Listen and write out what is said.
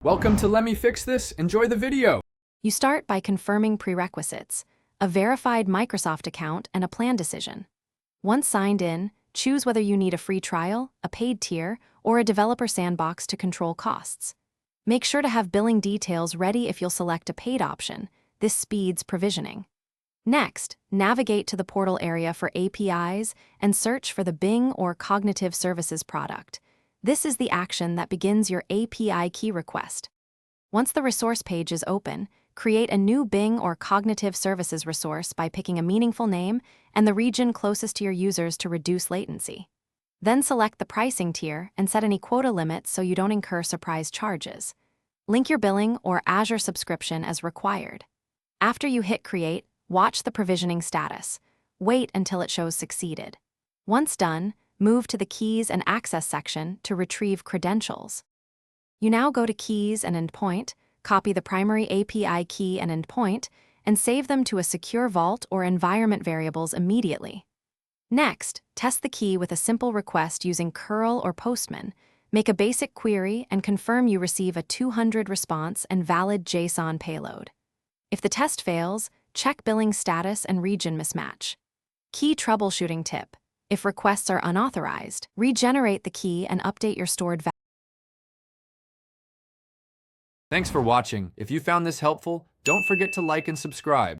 Welcome to Let Me Fix This. Enjoy the video. You start by confirming prerequisites, a verified Microsoft account, and a plan decision. Once signed in, choose whether you need a free trial, a paid tier, or a developer sandbox to control costs. Make sure to have billing details ready if you'll select a paid option. This speeds provisioning. Next, navigate to the portal area for APIs and search for the Bing or Cognitive Services product. This is the action that begins your API key request. Once the resource page is open, create a new Bing or Cognitive Services resource by picking a meaningful name and the region closest to your users to reduce latency. Then select the pricing tier and set any quota limits so you don't incur surprise charges. Link your billing or Azure subscription as required. After you hit Create, watch the provisioning status. Wait until it shows succeeded. Once done, move to the Keys and Access section to retrieve credentials. You now go to Keys and Endpoint, copy the primary API key and endpoint, and save them to a secure vault or environment variables immediately. Next, test the key with a simple request using curl or Postman. Make a basic query and confirm you receive a 200 response and valid JSON payload. If the test fails, check billing status and region mismatch. Key troubleshooting tip: if requests are unauthorized, regenerate the key and update your stored value. Thanks for watching. If you found this helpful, don't forget to like and subscribe.